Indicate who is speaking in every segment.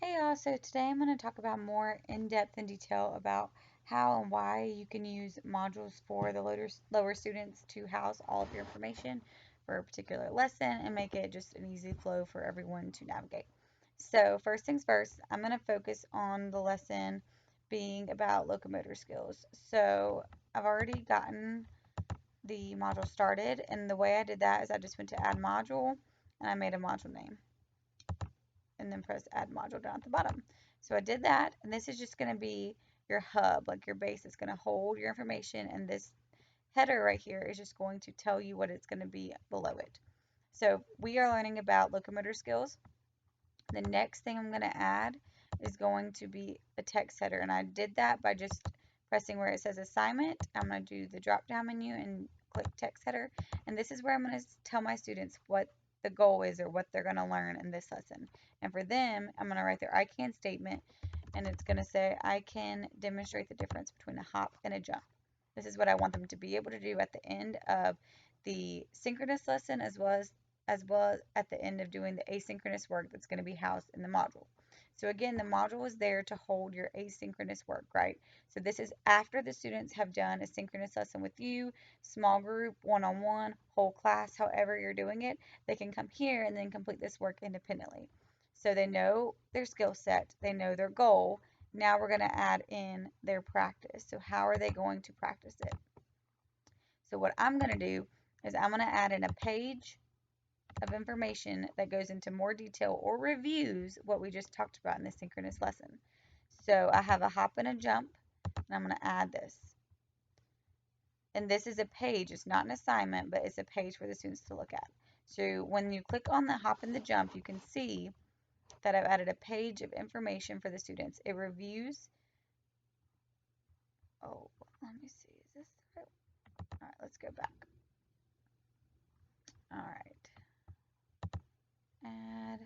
Speaker 1: Hey y'all, so today I'm going to talk about more in-depth and detail about how and why you can use modules for the lower students to house all of your information for a particular lesson and make it just an easy flow for everyone to navigate. So first things first, I'm going to focus on the lesson being about locomotor skills. So I've already gotten the module started, and the way I did that is I just went to add module and I made a module name and then press add module down at the bottom. So I did that, and this is just going to be your hub, like your base. It's going to hold your information, and this header right here is just going to tell you what it's going to be below it. So we are learning about locomotor skills. The next thing I'm going to add is going to be a text header, and I did that by just pressing where it says assignment. I'm going to do the drop down menu and click text header, and this is where I'm going to tell my students what the goal is or what they're going to learn in this lesson. And for them, I'm going to write their I can statement, and it's going to say I can demonstrate the difference between a hop and a jump. This is what I want them to be able to do at the end of the synchronous lesson as well as at the end of doing the asynchronous work that's going to be housed in the module. So again, the module is there to hold your asynchronous work, right? So this is after the students have done a synchronous lesson with you, small group, one-on-one, whole class, however you're doing it, they can come here and then complete this work independently. So they know their skill set, they know their goal. Now we're going to add in their practice. So how are they going to practice it? So what I'm going to do is I'm going to add in a page of information that goes into more detail or reviews what we just talked about in the synchronous lesson. So I have a hop and a jump, and I'm going to add this. And this is a page, it's not an assignment, but it's a page for the students to look at. So when you click on the hop and the jump, you can see that I've added a page of information for the students. It reviews, oh, let me see, is this the right? All right, let's go back. All right, add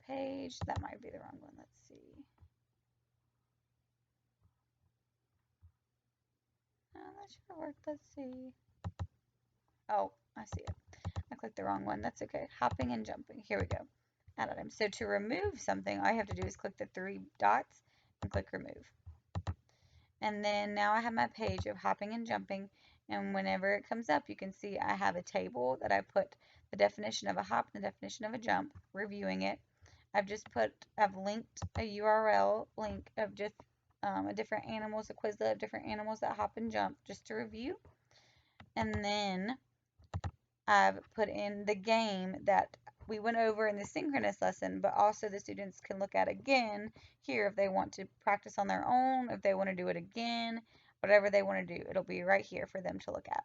Speaker 1: page, that might be the wrong one, let's see. Oh, that should have worked. Let's see. Oh, I see it. I clicked the wrong one. That's okay. Hopping and jumping. Here we go. Add item. So to remove something, all I have to do is click the three dots and click remove. And then now I have my page of hopping and jumping. And whenever it comes up, you can see I have a table that I put the definition of a hop and the definition of a jump, reviewing it. I've linked a URL link of just a different animals, a Quizlet of different animals that hop and jump just to review. And then I've put in the game that we went over in the synchronous lesson, but also the students can look at again here if they want to practice on their own, if they want to do it again, whatever they want to do, it'll be right here for them to look at.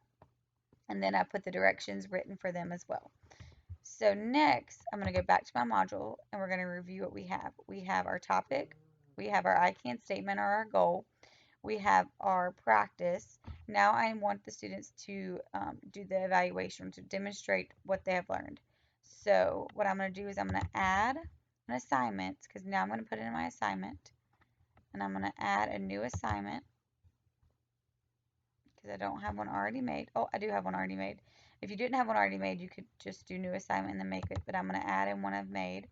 Speaker 1: And then I put the directions written for them as well. So next, I'm going to go back to my module and we're going to review what we have. We have our topic, we have our I can statement or our goal, we have our practice. Now I want the students to do the evaluation to demonstrate what they have learned. So what I'm going to do is I'm going to add an assignment because now I'm going to put in my assignment and I'm going to add a new assignment because I don't have one already made. Oh, I do have one already made. If you didn't have one already made, you could just do new assignment and then make it, but I'm going to add in one I've made,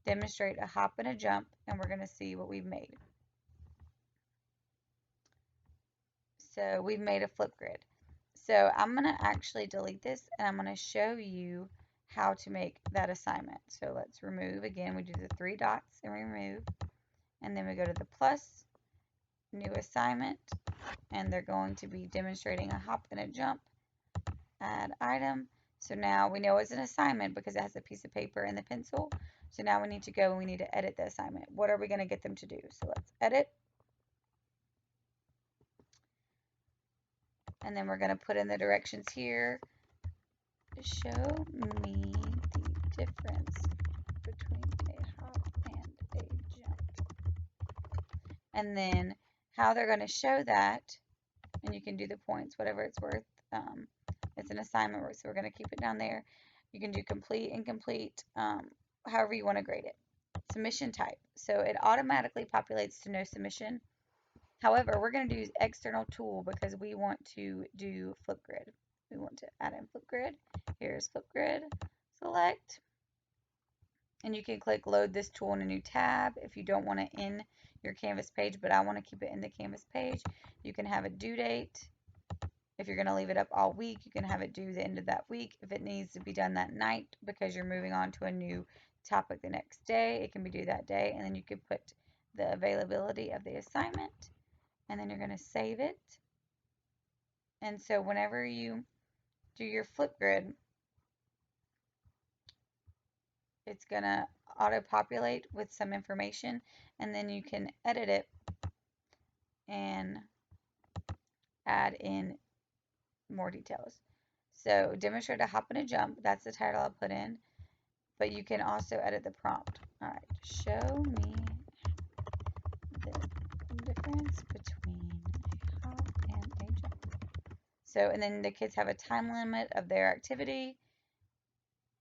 Speaker 1: demonstrate a hop and a jump, and we're going to see what we've made. So we've made a flipgrid. So I'm going to actually delete this and I'm going to show you how to make that assignment. So let's remove again. We do the three dots and remove. And then we go to the plus, new assignment. And they're going to be demonstrating a hop and a jump. Add item. So now we know it's an assignment because it has a piece of paper and the pencil. So now we need to go and we need to edit the assignment. What are we going to get them to do? So let's edit. And then we're going to put in the directions here. Show me the difference between a hop and a jump. And then how they're going to show that, and you can do the points, whatever it's worth. It's an assignment, so we're going to keep it down there. You can do complete, incomplete, however you want to grade it. Submission type. So it automatically populates to no submission. However, we're going to do external tool because we want to do flipgrid. We want to add in flipgrid. Here's flipgrid. Select. And you can click load this tool in a new tab if you don't want it in your Canvas page, but I want to keep it in the Canvas page. You can have a due date. If you're going to leave it up all week, you can have it due the end of that week. If it needs to be done that night because you're moving on to a new topic the next day, it can be due that day. And then you can put the availability of the assignment, and then you're going to save it. And so whenever you do your Flipgrid, it's going to auto-populate with some information, and then you can edit it and add in more details. So demonstrate a hop and a jump, that's the title I'll put in, but you can also edit the prompt. All right, show me the difference between a hop and a jump. So, and then the kids have a time limit of their activity,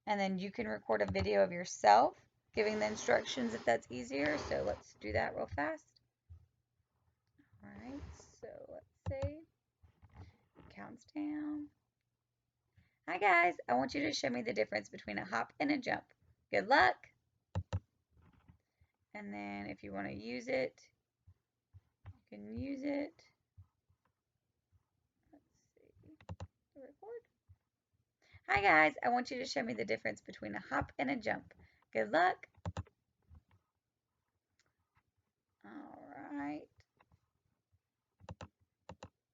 Speaker 1: and then you can record a video of yourself giving the instructions if that's easier. So let's do that real fast. All right, so let's say it counts down. Hi guys, I want you to show me the difference between a hop and a jump. Good luck. And then if you want to use it, you can use it. Let's see, record. Hi guys, I want you to show me the difference between a hop and a jump. Good luck. All right.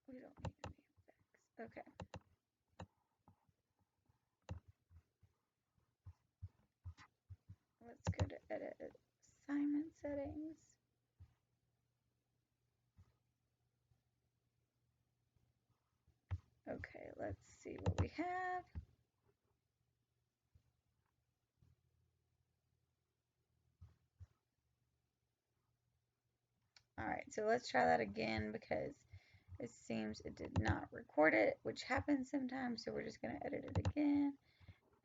Speaker 1: We don't need any effects. Okay. Let's go to edit assignment settings. Okay, let's see what we have. All right, so let's try that again because it seems it did not record it, which happens sometimes. So we're just going to edit it again.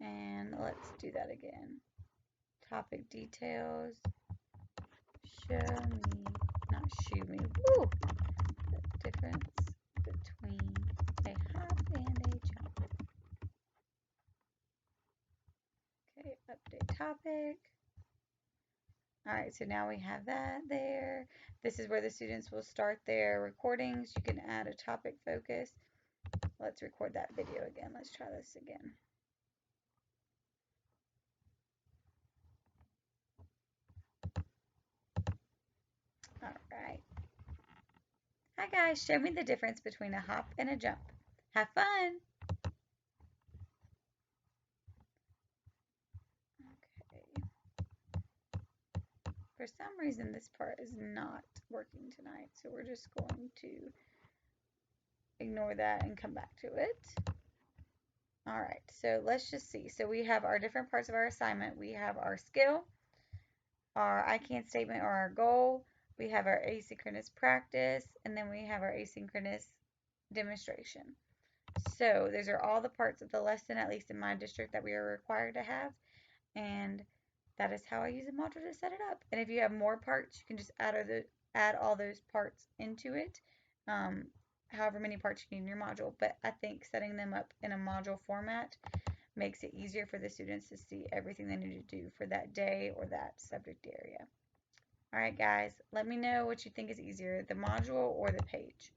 Speaker 1: And let's do that again. Topic details. Show me, not shoe me. Woo! The difference between a hop and a jump. Okay, update topic. All right, so now we have that there. This is where the students will start their recordings. You can add a topic focus. Let's record that video again. Let's try this again. All right. Hi guys, show me the difference between a hop and a jump. Have fun. Okay. For some reason this part is not working tonight, so we're just going to ignore that and come back to it. All right, so let's just see. So we have our different parts of our assignment. We have our skill, our I can statement or our goal. We have our asynchronous practice, and then we have our asynchronous demonstration. So those are all the parts of the lesson, at least in my district, that we are required to have. And that is how I use a module to set it up. And if you have more parts, you can just add all those parts into it. However many parts you need in your module. But I think setting them up in a module format makes it easier for the students to see everything they need to do for that day or that subject area. All right, guys, let me know what you think is easier, the module or the page.